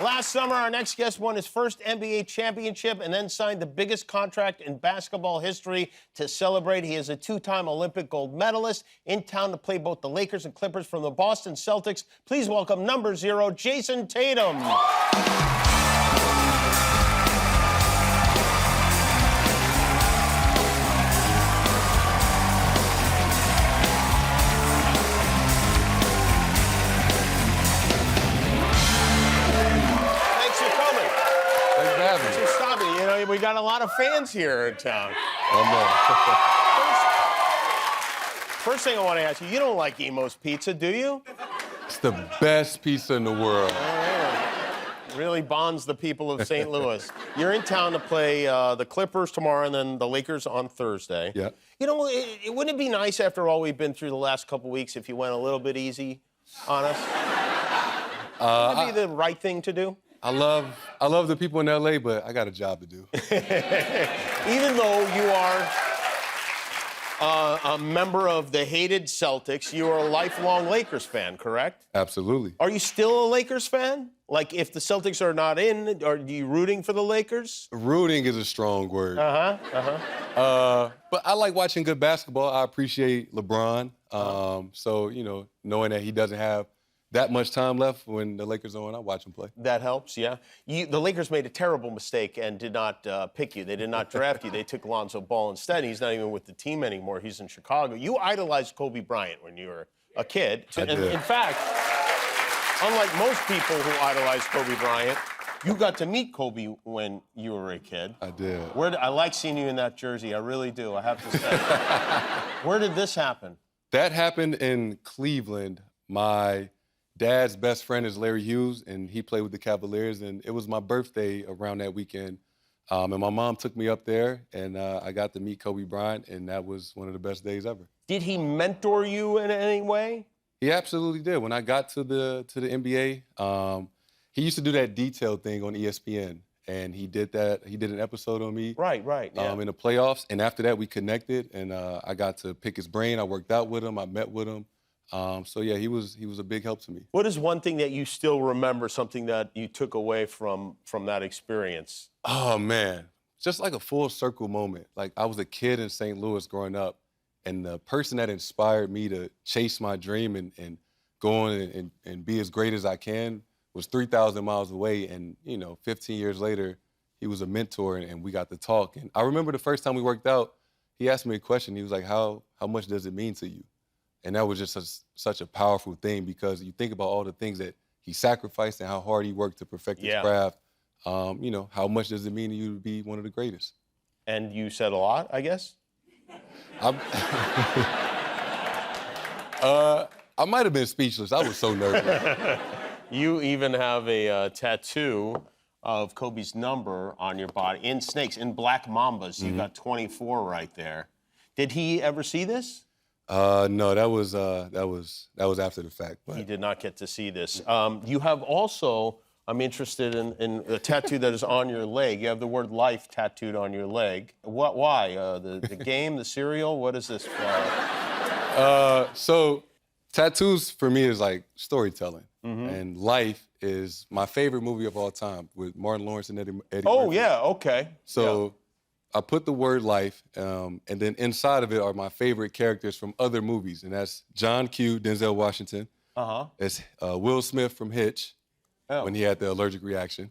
Last summer, our next guest won his first NBA championship and then signed the biggest contract in basketball history to celebrate. He is a two-time Olympic gold medalist, in town to play both the Lakers and Clippers from the Boston Celtics. Please welcome number 0, Jayson Tatum. We got a lot of fans here in town. First thing I want to ask you, you don't like Emo's Pizza, do you? It's the best pizza in the world. Really bonds the people of St. Louis. You're in town to play the Clippers tomorrow and then the Lakers on Thursday. Yeah. You know, wouldn't it be nice after all we've been through the last couple weeks if you went a little bit easy on us? Wouldn't it be the right thing to do? I love the people in LA, but I got a job to do. Even though you are a member of the hated Celtics, you are a lifelong Lakers fan, correct? Absolutely. Are you still a Lakers fan? Like, if the Celtics are not in, are you rooting for the Lakers? Rooting is a strong word. But I like watching good basketball. I appreciate LeBron. So, you know, knowing that he doesn't have that much time left when the Lakers are on, I watch him play. That helps, yeah. The Lakers made a terrible mistake and did not pick you. They did not draft you. They took Lonzo Ball instead. He's not even with the team anymore. He's in Chicago. You idolized Kobe Bryant when you were a kid. I did. In fact, unlike most people who idolize Kobe Bryant, you got to meet Kobe when you were a kid. I did. I like seeing you in that jersey. I really do, I have to say. Where did this happen? That happened in Cleveland. My dad's best friend is Larry Hughes, and he played with the Cavaliers, and it was my birthday around that weekend. And my mom took me up there, and I got to meet Kobe Bryant, and that was one of the best days ever. Did he mentor you in any way? He absolutely did. When I got to the NBA, he used to do that detail thing on ESPN, and he did that. He did an episode on me. Right, yeah. In the playoffs, and after that, we connected, and I got to pick his brain. I worked out with him. I met with him. So yeah, he was a big help to me. What is one thing that you still remember, something that you took away from that experience? Oh man, just like a full circle moment. Like I was a kid in St. Louis growing up, and the person that inspired me to chase my dream and go on and be as great as I can was 3,000 miles away. And you know, 15 years later, he was a mentor, and we got to talk. And I remember the first time we worked out, he asked me a question. He was like, "How much does it mean to you?" And that was just such a powerful thing, because you think about all the things that he sacrificed and how hard he worked to perfect his craft. You know, how much does it mean to you to be one of the greatest? And you said a lot, I guess? I might have been speechless. I was so nervous. You even have a tattoo of Kobe's number on your body, in snakes, in black mambas. Mm-hmm. You got 24 right there. Did he ever see this? No, that was after the fact. But. He did not get to see this. You have also, I'm interested in a tattoo that is on your leg. You have the word life tattooed on your leg. Why? The game, the cereal? What is this? So tattoos for me is like storytelling. Mm-hmm. And Life is my favorite movie of all time with Martin Lawrence and Eddie Murphy. Yeah, okay. So. Yeah. I put the word life, and then inside of it are my favorite characters from other movies, and that's John Q, Denzel Washington. It's Will Smith from Hitch, when he had the allergic reaction.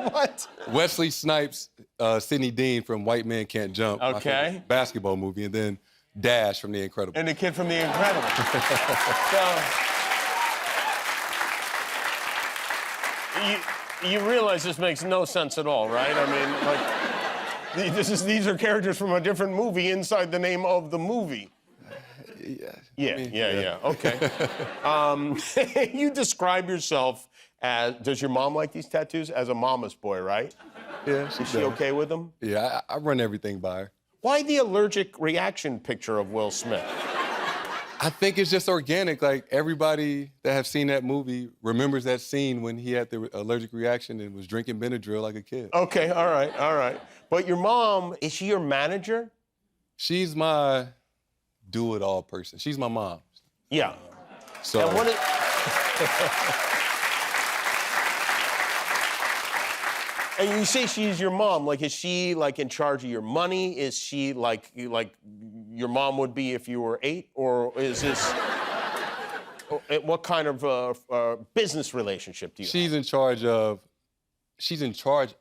What? Wesley Snipes, Sidney Dean from White Men Can't Jump. Okay. My favorite basketball movie, and then Dash from The Incredibles. And the kid from The Incredibles. You realize this makes no sense at all, right? I mean, like, these are characters from a different movie inside the name of the movie. Yeah. Okay. You describe yourself as, does your mom like these tattoos? As a mama's boy, right? Yeah, Is she okay with them? Yeah, I run everything by her. Why the allergic reaction picture of Will Smith? I think it's just organic. Like, everybody that have seen that movie remembers that scene when he had the allergic reaction and was drinking Benadryl like a kid. Okay, all right. But your mom, is she your manager? She's my do-it-all person. She's my mom. Yeah. So. And what is... And you say she's your mom. Like, is she like in charge of your money? Is she like your mom would be if you were 8, or is this? What kind of business relationship do you have? She's in charge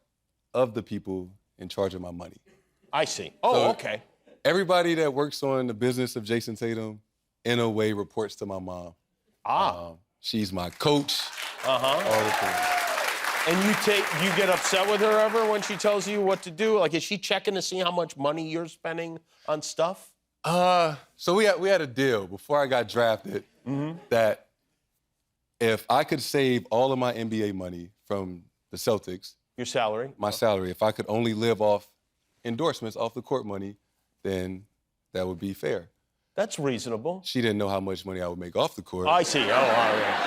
of the people in charge of my money. I see. Oh, So, okay. Everybody that works on the business of Jayson Tatum, in a way, reports to my mom. She's my coach. All the things. And you get upset with her ever when she tells you what to do? Like, is she checking to see how much money you're spending on stuff? So we had a deal before I got drafted that if I could save all of my NBA money from the Celtics, Your salary? my salary, if I could only live off endorsements, off the court money, then that would be fair. That's reasonable. She didn't know how much money I would make off the court. I see. Oh, all right.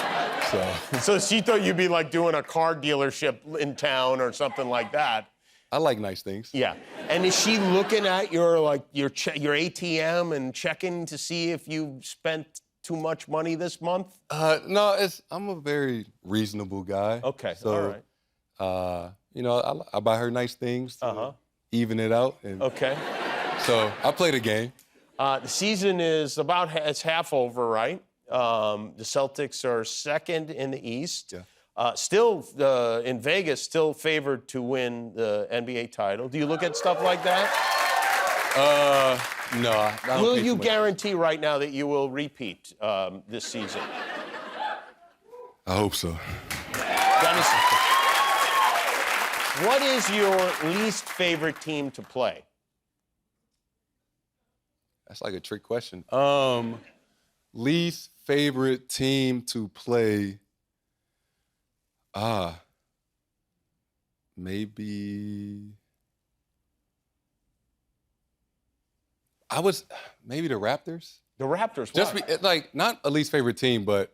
So So she thought you'd be like doing a car dealership in town or something like that. I like nice things. Yeah. And is she looking at your ATM and checking to see if you spent too much money this month? No, I'm a very reasonable guy. Okay. So, all right. I buy her nice things to even it out. And Okay. so I play the game. The season is it's half over, right? The Celtics are second in the East. Yeah. Still in Vegas, still favored to win the NBA title. Do you look at stuff like that? No. I don't Will pay too you much. guarantee right now that you will repeat this season? I hope so. Dennis, what is your least favorite team to play? That's like a trick question. Least favorite team to play. Maybe maybe the Raptors. The Raptors. Just why? not a least favorite team, but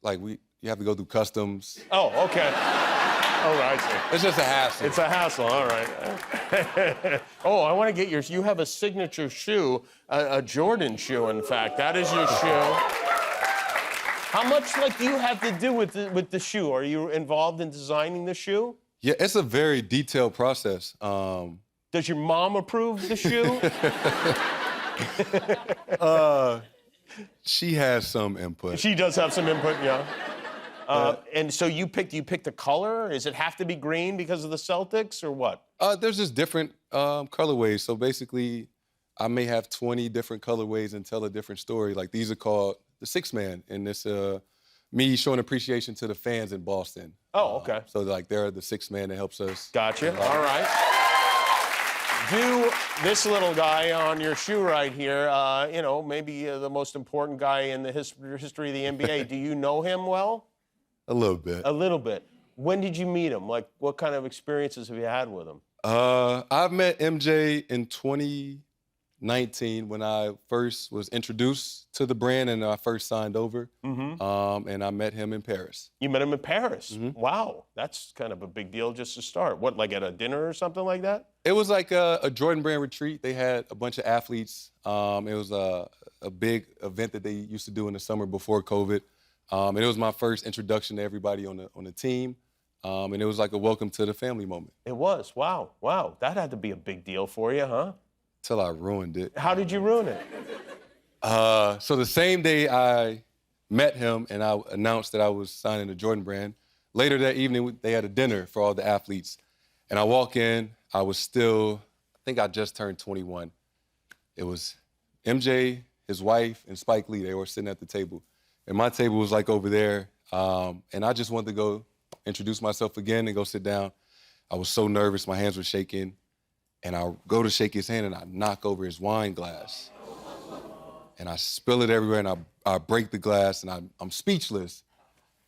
you have to go through customs. Oh, okay. Oh, I see. It's just a hassle. It's a hassle, all right. Oh, I want to get you have a signature shoe, a Jordan shoe, in fact. That is your shoe. How much, do you have to do with the shoe? Are you involved in designing the shoe? Yeah, it's a very detailed process. Does your mom approve the shoe? She has some input. She does have some input, yeah. And so you picked a color? Does it have to be green because of the Celtics, or what? There's just different colorways. So basically, I may have 20 different colorways and tell a different story. Like, these are called the 6-man, and it's me showing appreciation to the fans in Boston. Oh, okay. So they're the 6-man that helps us. Gotcha. All right. Do this little guy on your shoe right here, maybe the most important guy in the history of the NBA. Do you know him well? A little bit. A little bit. When did you meet him? Like, what kind of experiences have you had with him? I've met MJ in 2019 when I first was introduced to the brand and I first signed over. And I met him in Paris. You met him in Paris? Wow. That's kind of a big deal just to start. What, like at a dinner or something like that? It was like a Jordan Brand retreat. They had a bunch of athletes. It was a big event that they used to do in the summer before COVID. And it was my first introduction to everybody on the team. And it was like a welcome to the family moment. It was. Wow. Wow. That had to be a big deal for you, huh? Till I ruined it. How did you ruin it? So the same day I met him and I announced that I was signing the Jordan Brand, later that evening they had a dinner for all the athletes. And I walk in, I think I just turned 21. It was MJ, his wife, and Spike Lee. They were sitting at the table. And my table was like over there. And I just wanted to go introduce myself again and go sit down. I was so nervous, my hands were shaking. And I go to shake his hand and I knock over his wine glass. And I spill it everywhere and I break the glass and I'm speechless.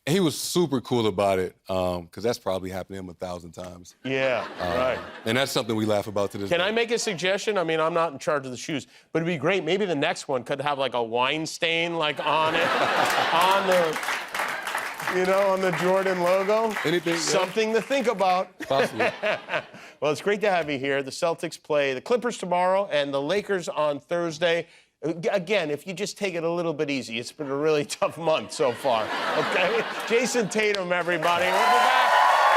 And he was super cool about it, because that's probably happened to him 1,000 times. Yeah, right. And that's something we laugh about to this day. Can I make a suggestion? I mean, I'm not in charge of the shoes, but it'd be great. Maybe the next one could have like a wine stain like on it, on the Jordan logo. Anything, yeah. Something to think about. Possibly. Well, it's great to have you here. The Celtics play the Clippers tomorrow and the Lakers on Thursday. Again, if you just take it a little bit easy, it's been a really tough month so far, okay? Jayson Tatum, everybody. We'll be back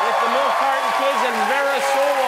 with the Milk Carton Lakers and Venezuela.